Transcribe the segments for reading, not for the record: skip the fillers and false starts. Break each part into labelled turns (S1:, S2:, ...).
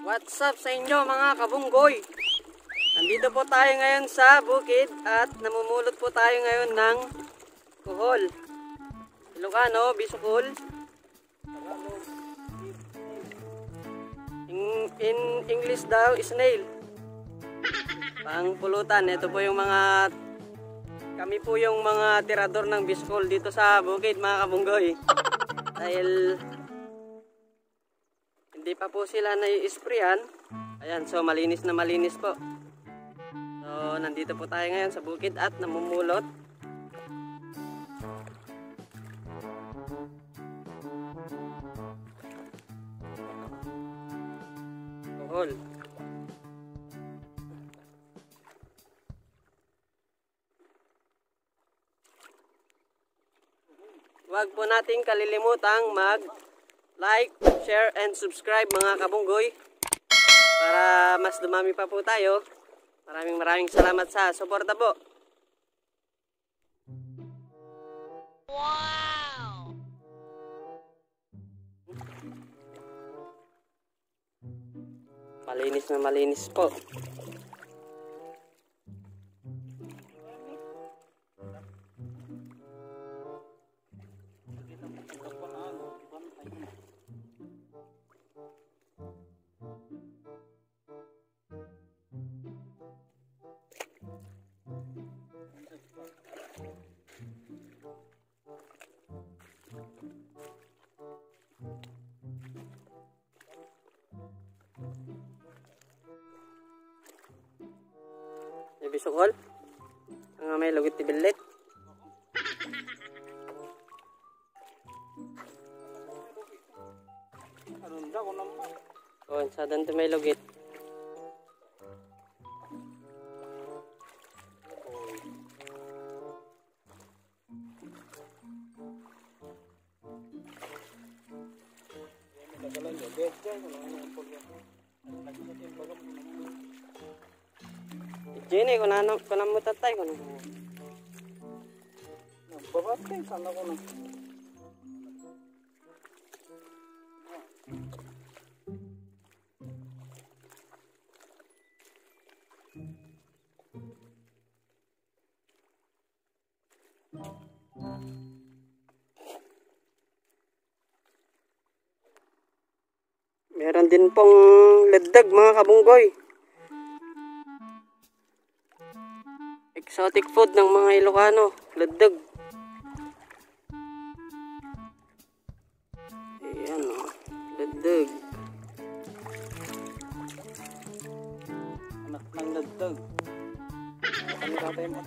S1: What's up sa inyo mga kabunggoy? Nandito po tayo ngayon sa bukid at namumulot po tayo ngayon ng kuhol. Ilocano, bisukul. In English daw, snail. Pang pulutan. Ito po yung kami po yung mga tirador ng bisukul dito sa bukid mga kabunggoy. Dahil hindi pa po sila nai-sprayan. Ayan, so malinis na malinis po. So, nandito po tayo ngayon sa bukid at namumulot. Kuhol. Huwag po nating kalilimutang like, share, and subscribe mga kabunggoy para mas dumami pa po tayo. Maraming salamat sa suporta po. Wow! Malinis na malinis po. Bisukol ang may lugit tibilit. Oh, sa danto may lugit. Jene ko na mo tatay ko na. Babatay sana ko na. Meron din pong LIDDEG mga kabunggoy. Exotic food ng mga Ilocano, LIDDEG. Ayan o, LIDDEG. Anak ng LIDDEG. Ano tatay mo?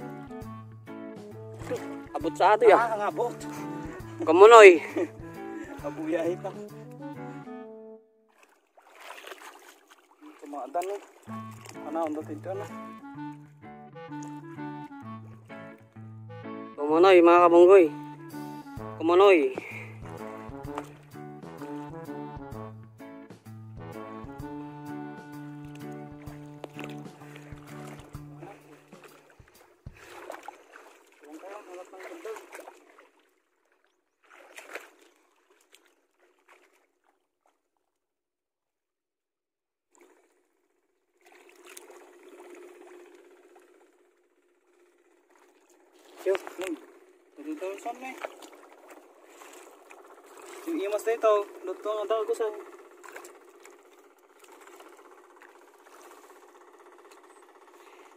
S1: Abot sa ato ya? Ang abot. Kamunoy. Abuyahe pa. Kumadan o. Ano, ang dito na. Kumunoy mga kabunggoy. Kumunoy. Yo, dito son na. Yung imas na ito, luto nga daw ko sa.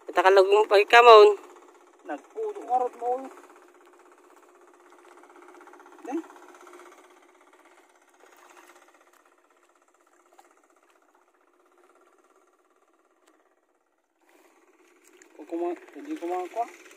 S1: Itakalog mo pa ikamon. Nagpudo karot mo. Eh? Hindi kumakuha.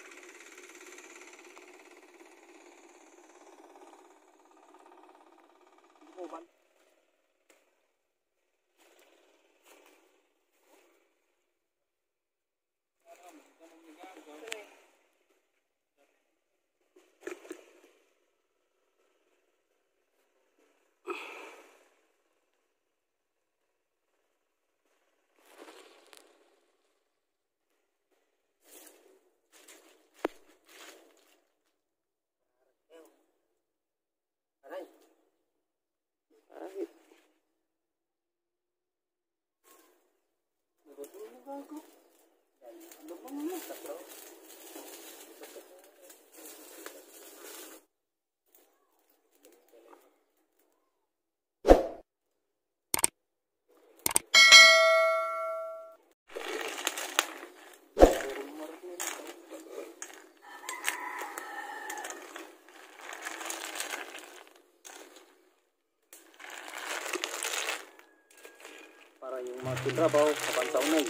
S2: yung mga kitrabaho kapan sa unay.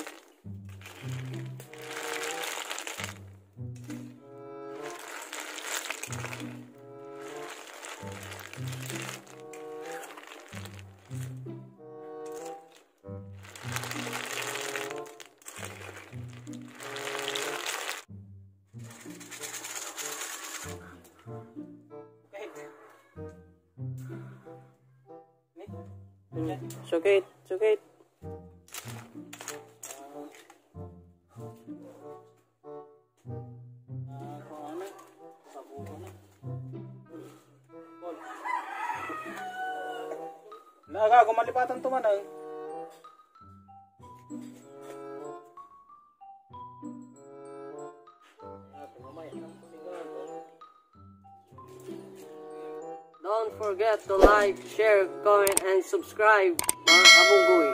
S1: Sukit, sukit.
S2: Laga, kumalipatan to man ay.
S1: Don't forget to like, share, comment, and subscribe, mga kabunggoy.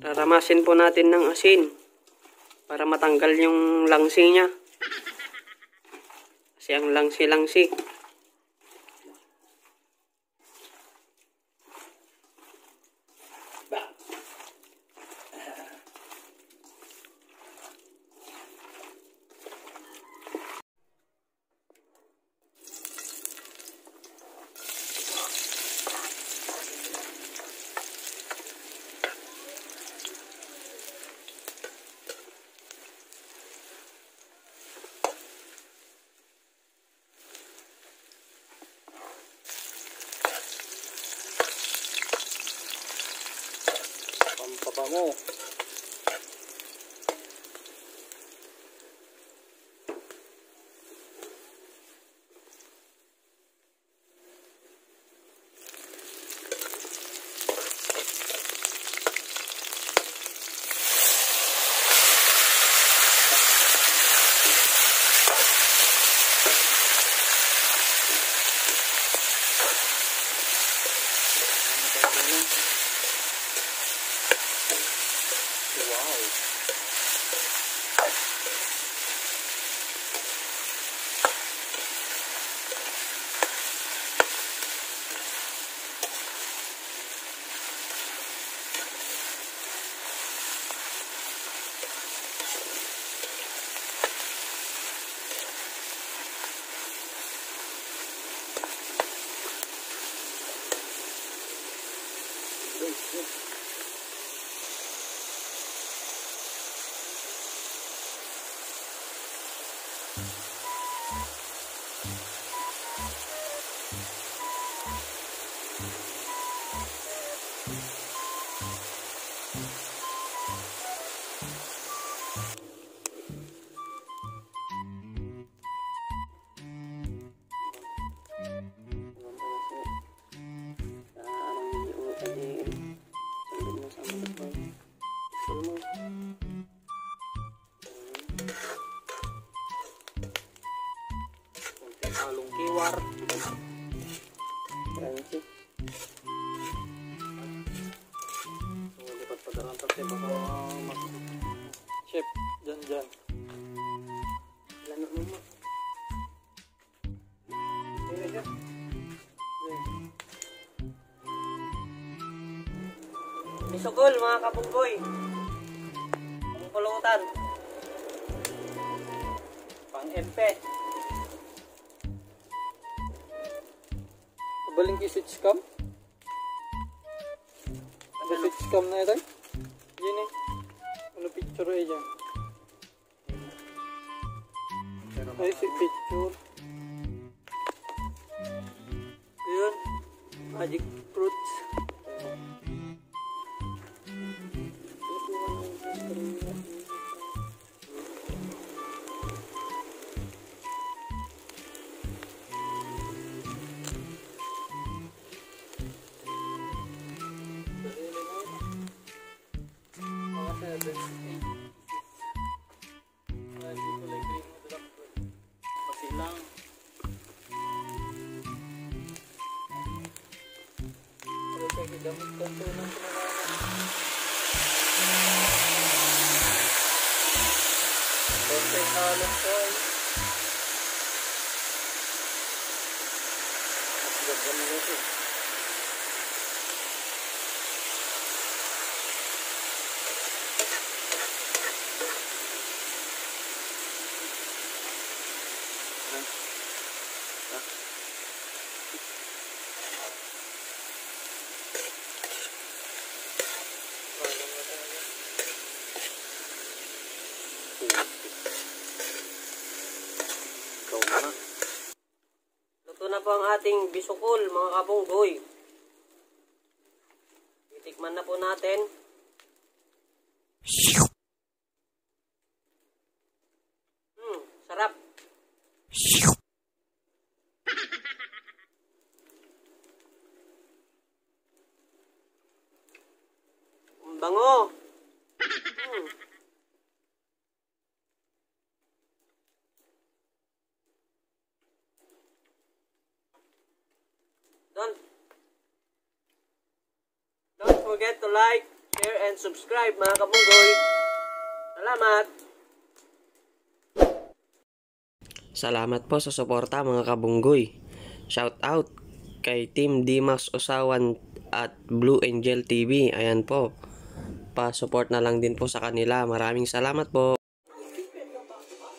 S1: Raramasin po natin ng asin para matanggal yung langsi niya. Kasi ang langsi-langsi.
S2: Pampapa mo.
S1: Halong kiwar.
S2: So, lipat pa daran tatay baka chef dyan.
S1: Lano mo. Bisukul, mga kabunggoy. Ang pulutan. Pang-empe.
S2: Baling ki switch cam? Ada switch cam na ito? Gini. Ano picture ay dyan? Ay, si picture.
S1: Yun. Magic fruits.
S2: gamit ko ito ng pinakanan. Konting halong ko ay. Gagawin mo ito.
S1: Luto na po ang ating bisukol, mga kabunggoy. Titikman na po natin. Sarap. Ang bango. Don't forget to like, share, and subscribe, mga kabunggoy. Salamat! Salamat po sa suporta, mga kabunggoy. Shout out kay Team Dimax Usawan at Blue Angel TV. Ayan po. Pa-support na lang din po sa kanila. Maraming salamat po.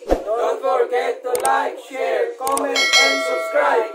S2: Don't forget to like, share, comment, and subscribe.